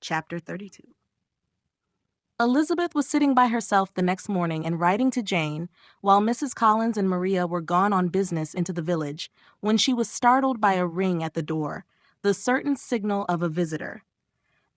Chapter 32. Elizabeth was sitting by herself the next morning and writing to Jane, while Mrs. Collins and Maria were gone on business into the village, when she was startled by a ring at the door, the certain signal of a visitor.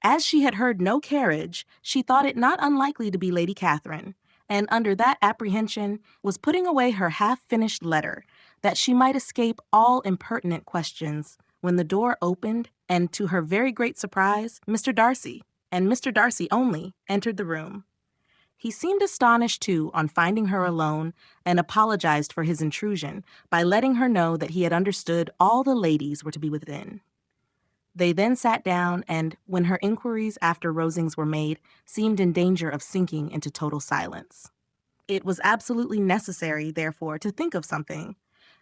As she had heard no carriage, she thought it not unlikely to be Lady Catherine, and under that apprehension was putting away her half-finished letter, that she might escape all impertinent questions, when the door opened, and to her very great surprise, Mr. Darcy, and Mr. Darcy only, entered the room. He seemed astonished, too, on finding her alone, and apologized for his intrusion by letting her know that he had understood all the ladies were to be within. They then sat down and, when her inquiries after Rosings were made, seemed in danger of sinking into total silence. It was absolutely necessary, therefore, to think of something,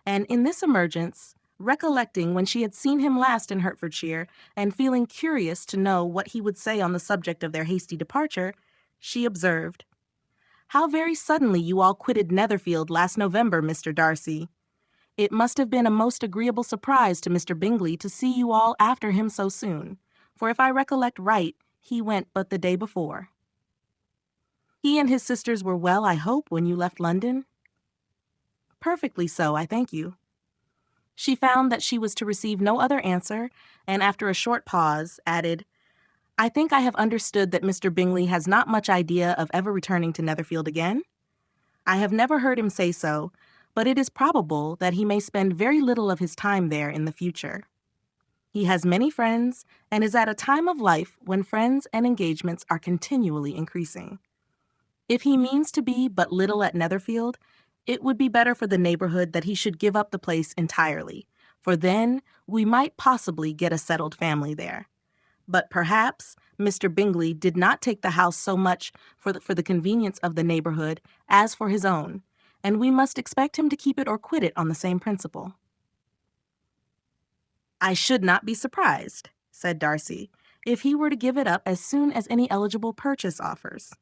and in this emergence, recollecting when she had seen him last in Hertfordshire, and feeling curious to know what he would say on the subject of their hasty departure, she observed, "How very suddenly you all quitted Netherfield last November, Mr. Darcy. It must have been a most agreeable surprise to Mr. Bingley to see you all after him so soon, for if I recollect right, he went but the day before. He and his sisters were well, I hope, when you left London?" "Perfectly so, I thank you." She found that she was to receive no other answer, and after a short pause, added, "I think I have understood that Mr. Bingley has not much idea of ever returning to Netherfield again? I have never heard him say so, but it is probable that he may spend very little of his time there in the future. He has many friends, and is at a time of life when friends and engagements are continually increasing. If he means to be but little at Netherfield, it would be better for the neighborhood that he should give up the place entirely, for then we might possibly get a settled family there. But perhaps Mr. Bingley did not take the house so much for the convenience of the neighborhood as for his own, and we must expect him to keep it or quit it on the same principle." "I should not be surprised," said Darcy, "if he were to give it up as soon as any eligible purchase offers."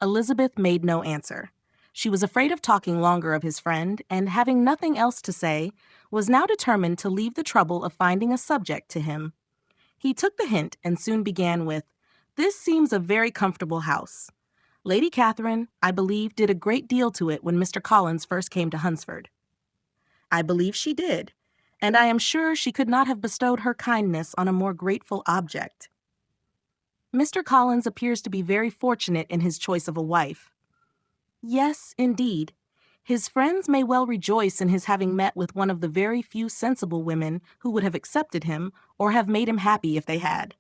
Elizabeth made no answer. She was afraid of talking longer of his friend, and having nothing else to say, was now determined to leave the trouble of finding a subject to him. He took the hint and soon began with, "This seems a very comfortable house. Lady Catherine, I believe, did a great deal to it when Mr. Collins first came to Hunsford." "I believe she did, and I am sure she could not have bestowed her kindness on a more grateful object. Mr. Collins appears to be very fortunate in his choice of a wife." "Yes, indeed. His friends may well rejoice in his having met with one of the very few sensible women who would have accepted him or have made him happy if they had.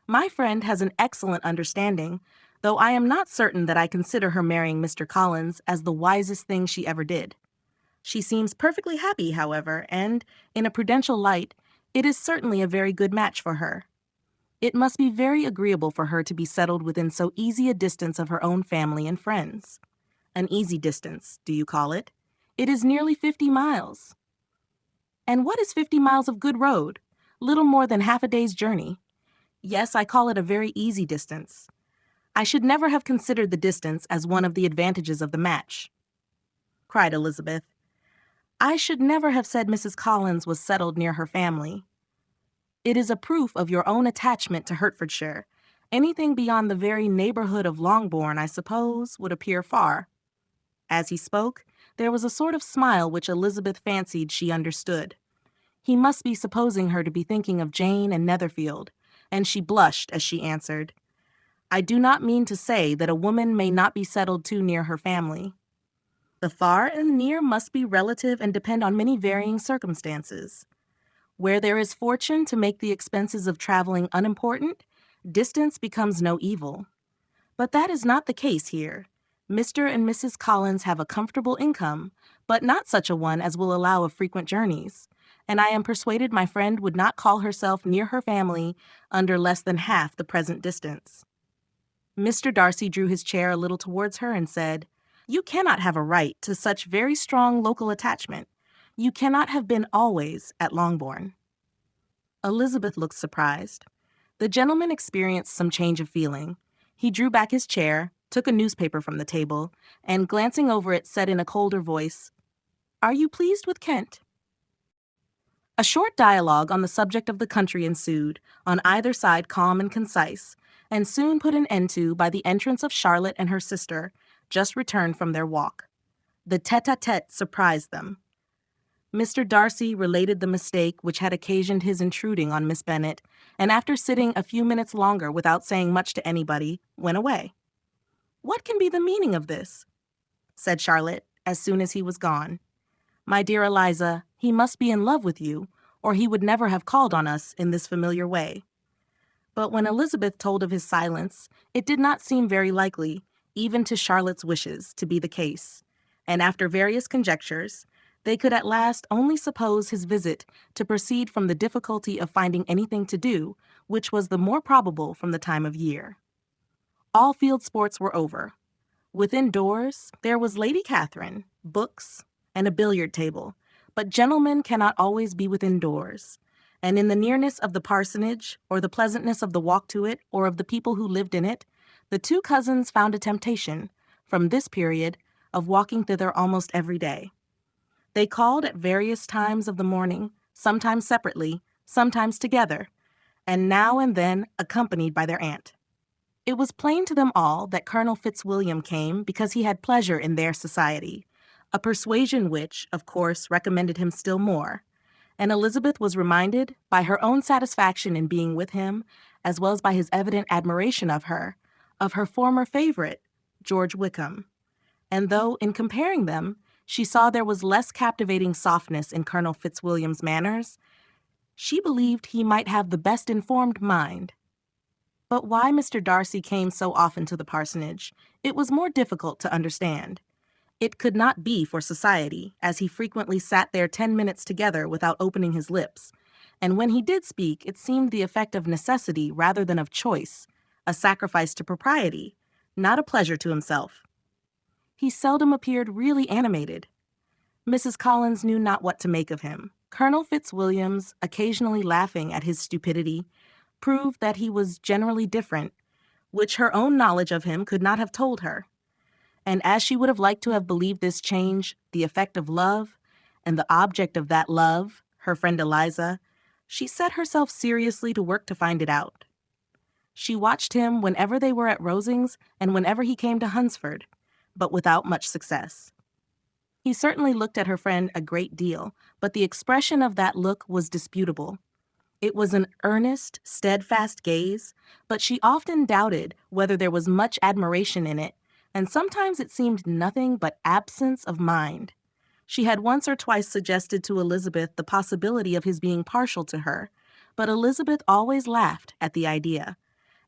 My friend has an excellent understanding, though I am not certain that I consider her marrying Mr. Collins as the wisest thing she ever did. She seems perfectly happy, however, and, in a prudential light, it is certainly a very good match for her. It must be very agreeable for her to be settled within so easy a distance of her own family and friends. An easy distance, do you call it? It is nearly 50 miles. And what is 50 miles of good road? Little more than half a day's journey. Yes, I call it a very easy distance. I should never have considered the distance as one of the advantages of the match," cried Elizabeth. "I should never have said Mrs. Collins was settled near her family. It is a proof of your own attachment to Hertfordshire. Anything beyond the very neighborhood of Longbourn, I suppose, would appear far." As he spoke, there was a sort of smile which Elizabeth fancied she understood. He must be supposing her to be thinking of Jane and Netherfield, and she blushed as she answered, "I do not mean to say that a woman may not be settled too near her family. The far and near must be relative and depend on many varying circumstances. Where there is fortune to make the expenses of traveling unimportant, distance becomes no evil. But that is not the case here. Mr. and Mrs. Collins have a comfortable income, but not such a one as will allow of frequent journeys, and I am persuaded my friend would not call herself near her family under less than half the present distance." Mr. Darcy drew his chair a little towards her and said, "You cannot have a right to such very strong local attachment. You cannot have been always at Longbourn." Elizabeth looked surprised. The gentleman experienced some change of feeling. He drew back his chair, took a newspaper from the table, and glancing over it said in a colder voice, "Are you pleased with Kent?" A short dialogue on the subject of the country ensued, on either side calm and concise, and soon put an end to by the entrance of Charlotte and her sister, just returned from their walk. The tete-a-tete surprised them. Mr. Darcy related the mistake which had occasioned his intruding on Miss Bennet, and after sitting a few minutes longer without saying much to anybody, went away. "What can be the meaning of this?" said Charlotte, as soon as he was gone. "My dear Eliza, he must be in love with you, or he would never have called on us in this familiar way." But when Elizabeth told of his silence, it did not seem very likely, even to Charlotte's wishes, to be the case, and after various conjectures, they could at last only suppose his visit to proceed from the difficulty of finding anything to do, which was the more probable from the time of year. All field sports were over. Within doors, there was Lady Catherine, books, and a billiard table, but gentlemen cannot always be within doors, and in the nearness of the parsonage, or the pleasantness of the walk to it, or of the people who lived in it, the two cousins found a temptation, from this period, of walking thither almost every day. They called at various times of the morning, sometimes separately, sometimes together, and now and then accompanied by their aunt. It was plain to them all that Colonel Fitzwilliam came because he had pleasure in their society, a persuasion which, of course, recommended him still more, and Elizabeth was reminded, by her own satisfaction in being with him, as well as by his evident admiration of her former favorite, George Wickham. And though, in comparing them, she saw there was less captivating softness in Colonel Fitzwilliam's manners, she believed he might have the best informed mind. But why Mr. Darcy came so often to the parsonage, it was more difficult to understand. It could not be for society, as he frequently sat there 10 minutes together without opening his lips, and when he did speak, it seemed the effect of necessity rather than of choice, a sacrifice to propriety, not a pleasure to himself. He seldom appeared really animated. Mrs. Collins knew not what to make of him. Colonel Fitzwilliam's occasionally laughing at his stupidity proved that he was generally different, which her own knowledge of him could not have told her. And as she would have liked to have believed this change the effect of love, and the object of that love, her friend Eliza, she set herself seriously to work to find it out. She watched him whenever they were at Rosings and whenever he came to Hunsford, but without much success. He certainly looked at her friend a great deal, but the expression of that look was disputable. It was an earnest, steadfast gaze, but she often doubted whether there was much admiration in it, and sometimes it seemed nothing but absence of mind. She had once or twice suggested to Elizabeth the possibility of his being partial to her, but Elizabeth always laughed at the idea,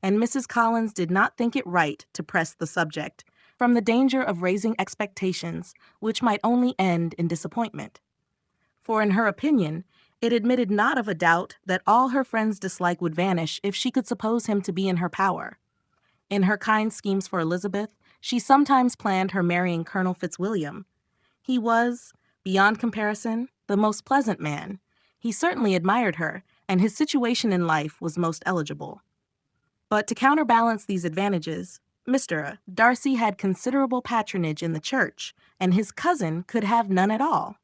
and Mrs. Collins did not think it right to press the subject, from the danger of raising expectations which might only end in disappointment. For in her opinion, it admitted not of a doubt that all her friend's dislike would vanish if she could suppose him to be in her power. In her kind schemes for Elizabeth, she sometimes planned her marrying Colonel Fitzwilliam. He was, beyond comparison, the most pleasant man. He certainly admired her, and his situation in life was most eligible. But to counterbalance these advantages, Mr. Darcy had considerable patronage in the church, and his cousin could have none at all.